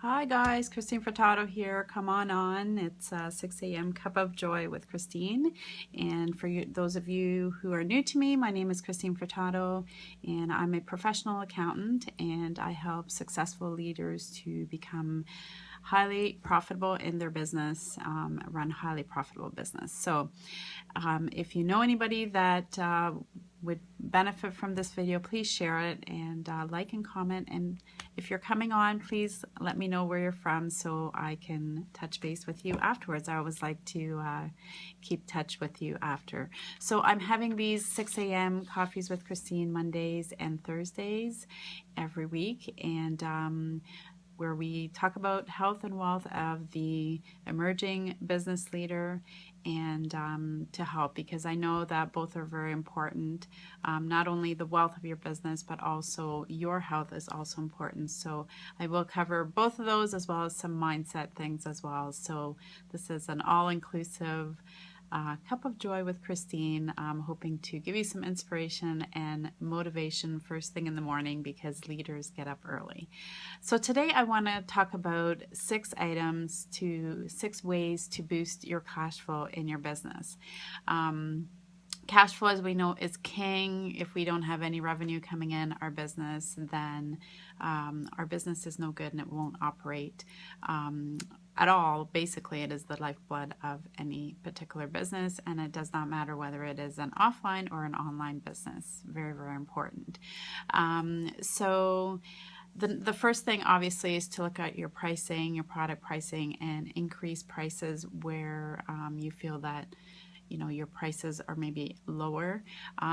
Hi guys, Christine Furtado here. Come on. It's 6 a.m. Cup of Joy with Christine. And for you, those of you who are new to me, my name is Christine Furtado, and I'm a professional accountant, and I help successful leaders to become highly profitable in their business, run highly profitable business. So if you know anybody that would benefit from this video, please share it and like and comment. And if you're coming on, please let me know where you're from so I can touch base with you afterwards. I always like to keep touch with you after. So I'm having these 6 a.m. coffees with Christine Mondays and Thursdays every week, and where we talk about health and wealth of the emerging business leader, and to help, because I know that both are very important. Not only the wealth of your business, but also your health is also important. So I will cover both of those, as well as some mindset things as well. So this is an all-inclusive Cup of Joy with Christine. I'm hoping to give you some inspiration and motivation first thing in the morning, because leaders get up early. So today I want to talk about 6 ways to boost your cash flow in your business. Cash flow, as we know, is king. If we don't have any revenue coming in our business, then our business is no good and it won't operate at all. Basically, it is the lifeblood of any particular business, and it does not matter whether it is an offline or an online business. Very, very important. So the first thing, obviously, is to look at your pricing, your product pricing, and increase prices where you feel that your prices are maybe lower.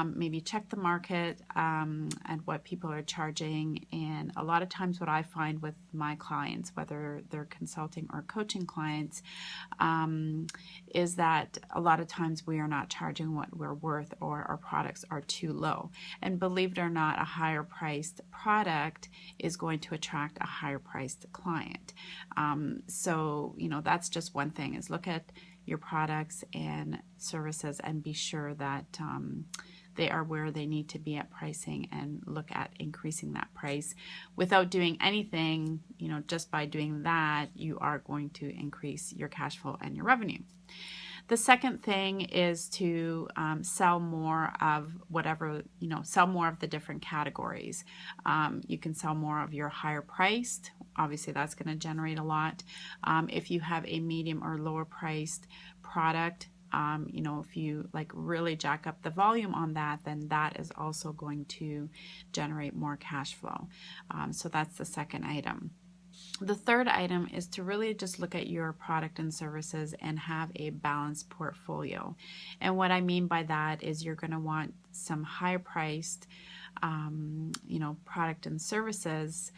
Maybe check the market and what people are charging. And a lot of times what I find with my clients, whether they're consulting or coaching clients, is that a lot of times we are not charging what we're worth, or our products are too low. And believe it or not, a higher priced product is going to attract a higher priced client. So that's just one thing, is look at your products and services and be sure that they are where they need to be at pricing, and look at increasing that price. Without doing anything, just by doing that, you are going to increase your cash flow and your revenue. The second thing is to sell more of whatever, sell more of the different categories. You can sell more of your higher priced. Obviously, that's going to generate a lot. If you have a medium or lower priced product, if you really jack up the volume on that, then that is also going to generate more cash flow. So that's the second item. The third item is to really just look at your product and services and have a balanced portfolio. And what I mean by that is you're going to want some higher priced, product and services,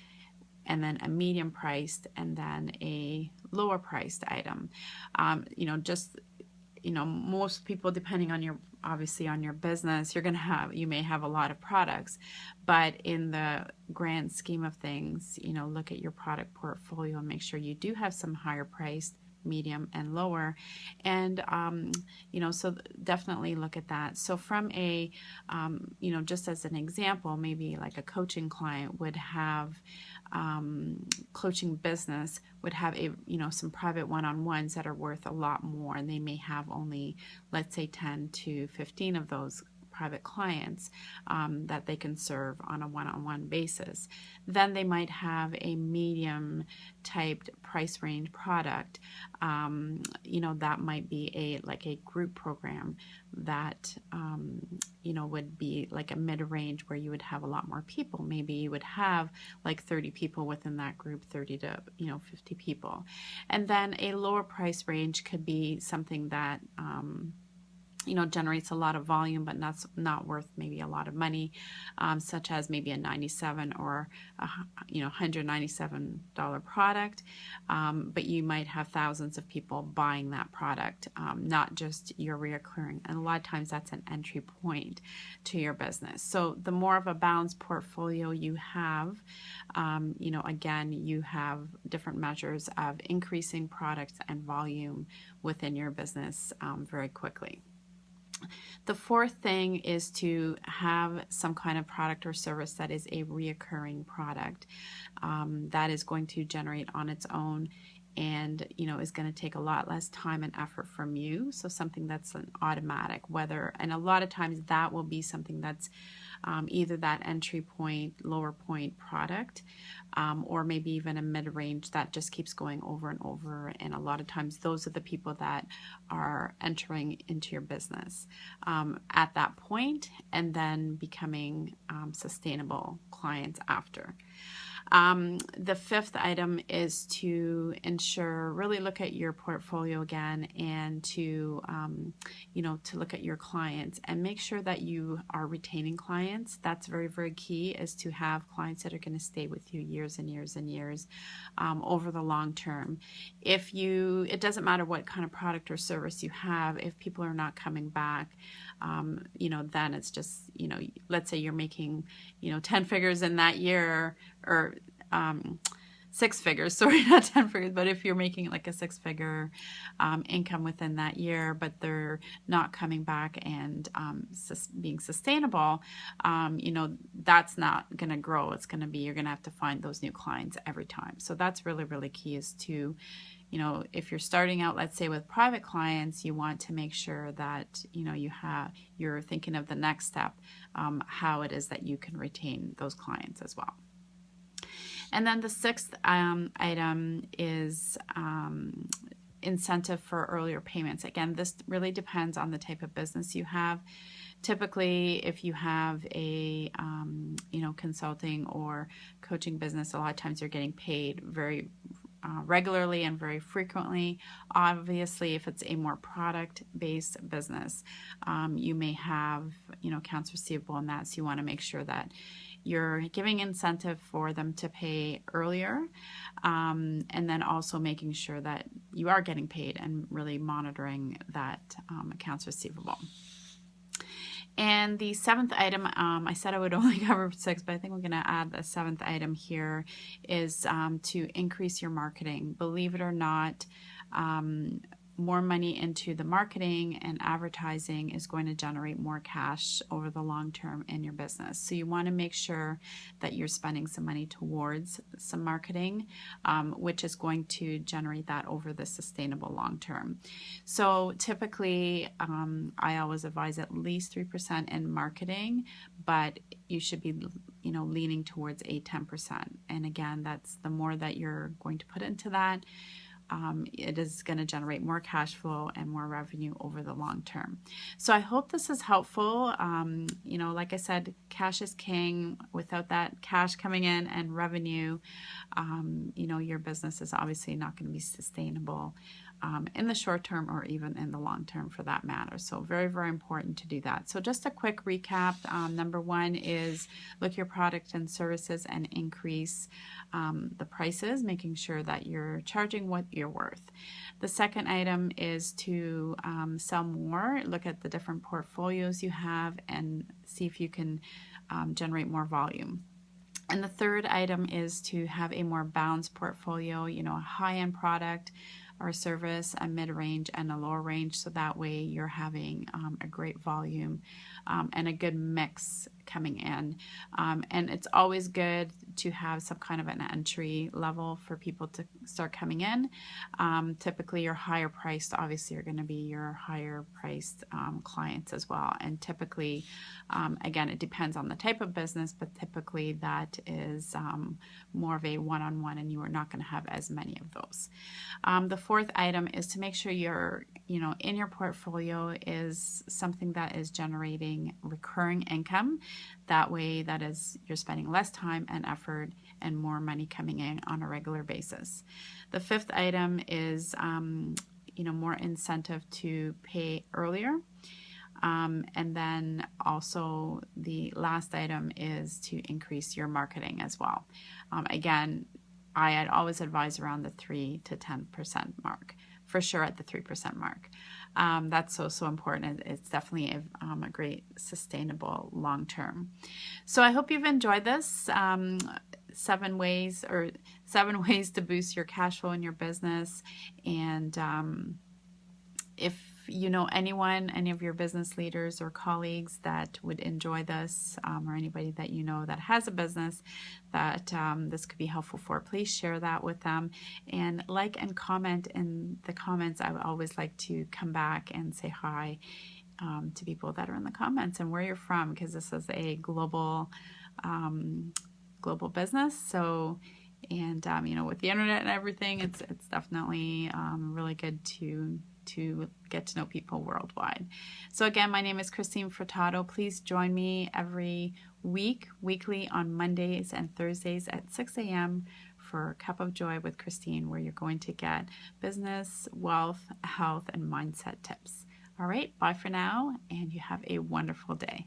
and then a medium priced, and then a lower priced item. Most people, depending on obviously on your business, you may have a lot of products, but in the grand scheme of things, look at your product portfolio and make sure you do have some higher priced, medium, and lower. And so definitely look at that. So from a just as an example, maybe like a coaching client would have coaching business would have some private one-on-ones that are worth a lot more, and they may have only, let's say, 10 to 15 of those private clients that they can serve on a one-on-one basis. Then they might have a medium typed price range product. That might be a group program that would be like a mid-range, where you would have a lot more people. Maybe you would have like 30 people within that group, 30 to 50 people. And then a lower price range could be something that generates a lot of volume, but not worth maybe a lot of money, such as maybe a $97 or $197 product, but you might have thousands of people buying that product, not just your reoccurring. And a lot of times that's an entry point to your business. So the more of a balanced portfolio you have, again, you have different measures of increasing products and volume within your business very quickly. The fourth thing is to have some kind of product or service that is a reoccurring product that is going to generate on its own, and is going to take a lot less time and effort from you. So something that's an automatic, and a lot of times that will be something that's either that entry point, lower point product, or maybe even a mid-range that just keeps going over and over. And a lot of times those are the people that are entering into your business at that point, and then becoming sustainable clients after. The fifth item is to really look at your portfolio again, and to look at your clients and make sure that you are retaining clients. That's very, very key, is to have clients that are going to stay with you years and years and years over the long term. It doesn't matter what kind of product or service you have, if people are not coming back, then it's just, let's say you're making, 10 figures in that year, or 6 figures, sorry, not 10 figures, but if you're making like a 6-figure income within that year, but they're not coming back and being sustainable, that's not going to grow. It's going to be, you're going to have to find those new clients every time. So that's really, really key, is to, if you're starting out, let's say with private clients, you want to make sure that, you're thinking of the next step, how it is that you can retain those clients as well. And then the sixth item is incentive for earlier payments. Again, this really depends on the type of business you have. Typically, if you have a consulting or coaching business, a lot of times you're getting paid very regularly and very frequently. Obviously, if it's a more product-based business, you may have accounts receivable and that, so you want to make sure that you're giving incentive for them to pay earlier, and then also making sure that you are getting paid and really monitoring that accounts receivable. And the seventh item, I said I would only cover 6, but I think we're going to add a 7th item here, is to increase your marketing. Believe it or not, more money into the marketing and advertising is going to generate more cash over the long term in your business. So you want to make sure that you're spending some money towards some marketing, which is going to generate that over the sustainable long term. So typically, I always advise at least 3% in marketing, but you should be leaning towards a 10%. And again, that's the more that you're going to put into that, it is going to generate more cash flow and more revenue over the long term. So I hope this is helpful. Like I said, cash is king. Without that cash coming in and revenue, your business is obviously not going to be sustainable in the short term, or even in the long term for that matter. So very, very important to do that. So just a quick recap. Number 1 is look at your product and services and increase the prices, making sure that you're charging what you're worth. The second item is to sell more. Look at the different portfolios you have and see if you can generate more volume. And the third item is to have a more balanced portfolio, a high-end product or a service, a mid-range and a lower range, so that way you're having a great volume and a good mix coming in. And it's always good to have some kind of an entry level for people to start coming in. Typically your higher priced obviously are going to be your higher priced clients as well. And typically, again, it depends on the type of business, but typically that is more of a one-on-one, and you are not going to have as many of those. The fourth item is to make sure you're, in your portfolio is something that is generating recurring income. That way, that is, you're spending less time and effort and more money coming in on a regular basis. The fifth item is, more incentive to pay earlier. And then also the last item is to increase your marketing as well. Again, I'd always advise around the 3 to 10% mark, for sure at the 3% mark. That's so important. It's definitely a great sustainable long term. So I hope you've enjoyed this. 7 ways to boost your cash flow in your business. And if you know anyone, any of your business leaders or colleagues that would enjoy this, or anybody that you know that has a business that this could be helpful for, please share that with them. And like and comment in the comments. I would always like to come back and say hi to people that are in the comments and where you're from, because this is a global business. So, and you know, with the internet and everything, it's definitely really good to get to know people worldwide. So again, my name is Christine Furtado. Please join me every weekly on Mondays and Thursdays at 6 a.m. for Cup of Joy with Christine, where you're going to get business, wealth, health, and mindset tips. All right, bye for now, and you have a wonderful day.